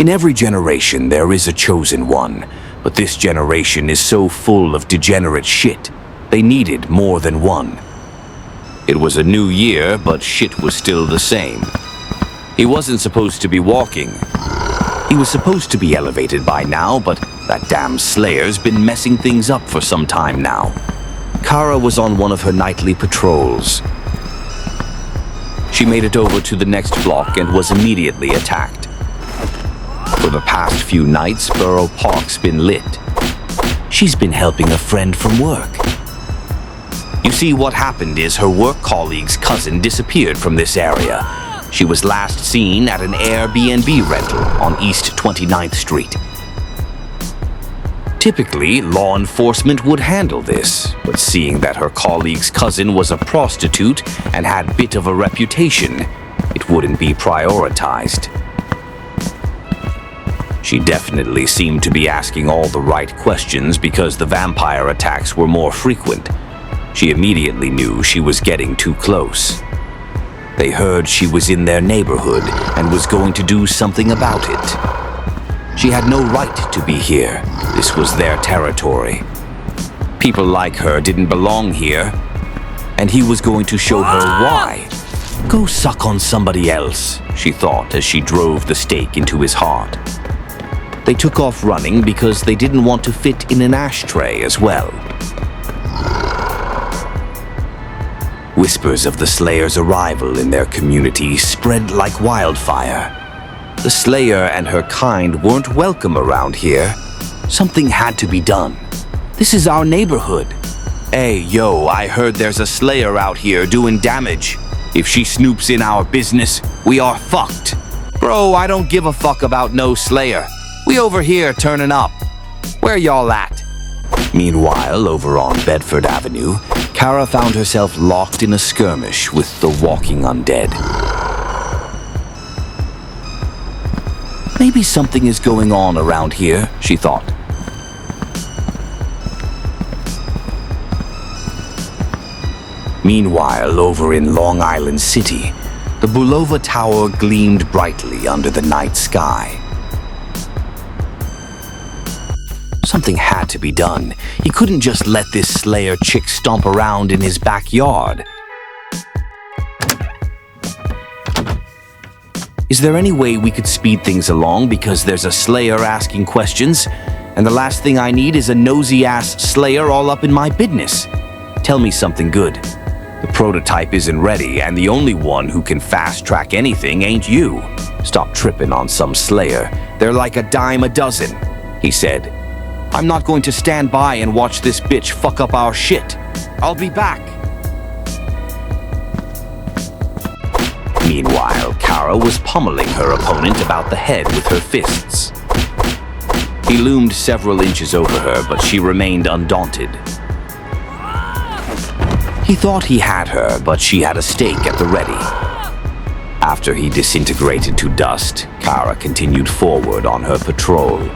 In every generation, there is a chosen one, but this generation is so full of degenerate shit, they needed more than one. It was a new year, but shit was still the same. He wasn't supposed to be walking. He was supposed to be elevated by now, but that damn Slayer's been messing things up for some time now. Kara was on one of her nightly patrols. She made it over to the next block and was immediately attacked. For the past few nights, Borough Park's been lit. She's been helping a friend from work. You see, what happened is her work colleague's cousin disappeared from this area. She was last seen at an Airbnb rental on East 29th Street. Typically, law enforcement would handle this, but seeing that her colleague's cousin was a prostitute and had a bit of a reputation, it wouldn't be prioritized. She definitely seemed to be asking all the right questions because the vampire attacks were more frequent. She immediately knew she was getting too close. They heard she was in their neighborhood and was going to do something about it. She had no right to be here. This was their territory. People like her didn't belong here, and he was going to show her why. Go suck on somebody else, she thought as she drove the stake into his heart. They took off running because they didn't want to fit in an ashtray as well. Whispers of the Slayer's arrival in their community spread like wildfire. The Slayer and her kind weren't welcome around here. Something had to be done. This is our neighborhood. Hey, yo, I heard there's a Slayer out here doing damage. If she snoops in our business, we are fucked. Bro, I don't give a fuck about no Slayer. We over here turning up. Where y'all at? Meanwhile, over on Bedford Avenue, Kara found herself locked in a skirmish with the walking undead. Maybe something is going on around here, she thought. Meanwhile, over in Long Island City, the Bulova Tower gleamed brightly under the night sky. Something had to be done. He couldn't just let this Slayer chick stomp around in his backyard. Is there any way we could speed things along because there's a Slayer asking questions, and the last thing I need is a nosy-ass Slayer all up in my business? Tell me something good. The prototype isn't ready, and the only one who can fast-track anything ain't you. Stop tripping on some Slayer. They're like a dime a dozen, he said. I'm not going to stand by and watch this bitch fuck up our shit. I'll be back. Meanwhile, Kara was pummeling her opponent about the head with her fists. He loomed several inches over her, but she remained undaunted. He thought he had her, but she had a stake at the ready. After he disintegrated to dust, Kara continued forward on her patrol.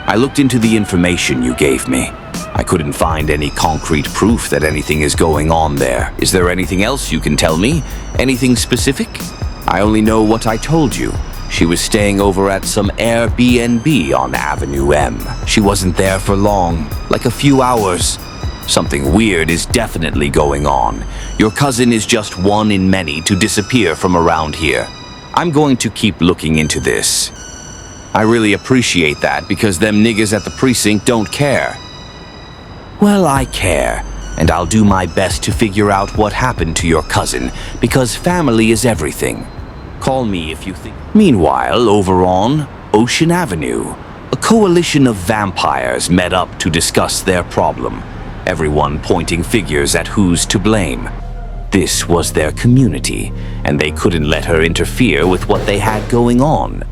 I looked into the information you gave me. I couldn't find any concrete proof that anything is going on there. Is there anything else you can tell me? Anything specific? I only know what I told you. She was staying over at some Airbnb on Avenue M. She wasn't there for long, like a few hours. Something weird is definitely going on. Your cousin is just one in many to disappear from around here. I'm going to keep looking into this. I really appreciate that because them niggas at the precinct don't care. Well, I care, and I'll do my best to figure out what happened to your cousin because family is everything. Call me if you think. Meanwhile, over on Ocean Avenue, a coalition of vampires met up to discuss their problem, everyone pointing fingers at who's to blame. This was their community, and they couldn't let her interfere with what they had going on.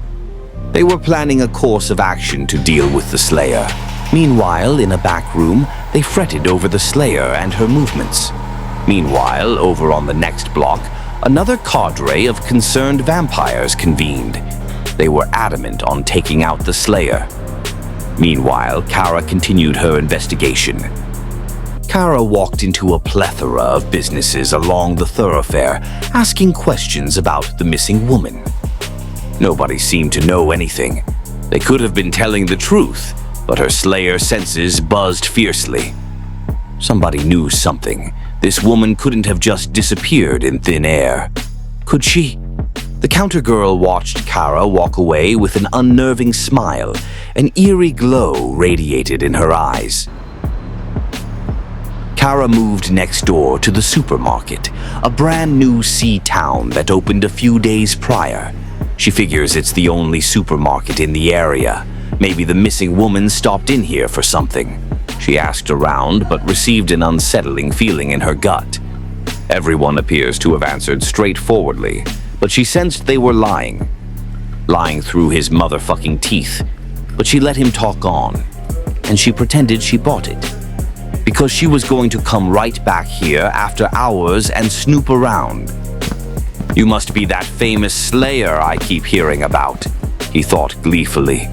They were planning a course of action to deal with the Slayer. Meanwhile, in a back room, they fretted over the Slayer and her movements. Meanwhile, over on the next block, another cadre of concerned vampires convened. They were adamant on taking out the Slayer. Meanwhile, Kara continued her investigation. Kara walked into a plethora of businesses along the thoroughfare, asking questions about the missing woman. Nobody seemed to know anything. They could have been telling the truth, but her slayer senses buzzed fiercely. Somebody knew something. This woman couldn't have just disappeared in thin air. Could she? The counter girl watched Kara walk away with an unnerving smile. An eerie glow radiated in her eyes. Kara moved next door to the supermarket, a brand new sea town that opened a few days prior. She figures it's the only supermarket in the area. Maybe the missing woman stopped in here for something. She asked around, but received an unsettling feeling in her gut. Everyone appears to have answered straightforwardly, but she sensed they were lying. Lying through his motherfucking teeth. But she let him talk on, and she pretended she bought it. Because she was going to come right back here after hours and snoop around. You must be that famous slayer I keep hearing about, he thought gleefully.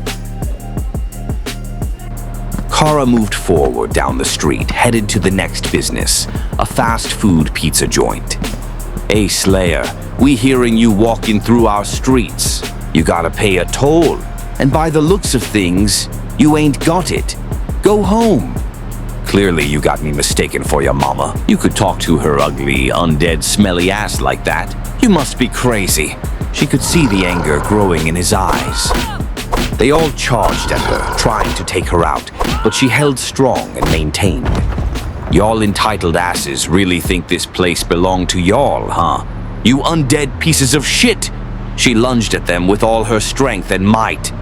Kara moved forward down the street, headed to the next business, a fast food pizza joint. Hey Slayer, we hearing you walking through our streets. You gotta pay a toll, and by the looks of things, you ain't got it. Go home. Clearly you got me mistaken for your mama. You could talk to her ugly, undead, smelly ass like that. You must be crazy. She could see the anger growing in his eyes. They all charged at her, trying to take her out, but she held strong and maintained. Y'all entitled asses really think this place belonged to y'all, huh? You undead pieces of shit! She lunged at them with all her strength and might.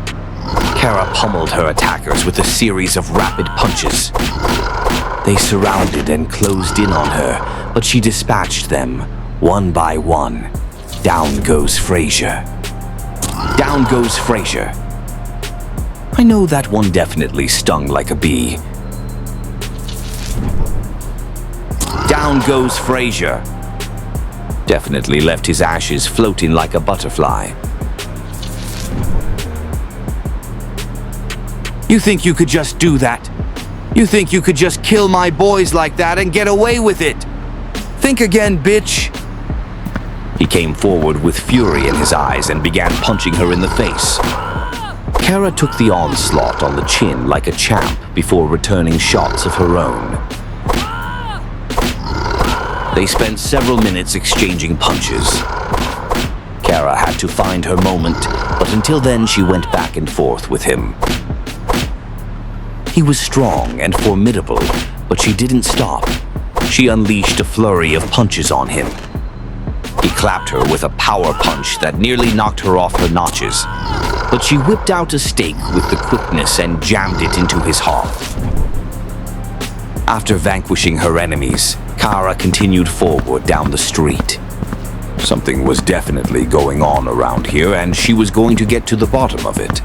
Kara pummeled her attackers with a series of rapid punches. They surrounded and closed in on her, but she dispatched them, one by one. Down goes Frazier. Down goes Frazier. I know that one definitely stung like a bee. Down goes Frazier. Definitely left his ashes floating like a butterfly. You think you could just do that? You think you could just kill my boys like that and get away with it? Think again, bitch. He came forward with fury in his eyes and began punching her in the face. Kara took the onslaught on the chin like a champ before returning shots of her own. They spent several minutes exchanging punches. Kara had to find her moment, but until then she went back and forth with him. He was strong and formidable, but she didn't stop. She unleashed a flurry of punches on him. He clapped her with a power punch that nearly knocked her off her notches, but she whipped out a stake with the quickness and jammed it into his heart. After vanquishing her enemies, Kara continued forward down the street. Something was definitely going on around here, and she was going to get to the bottom of it.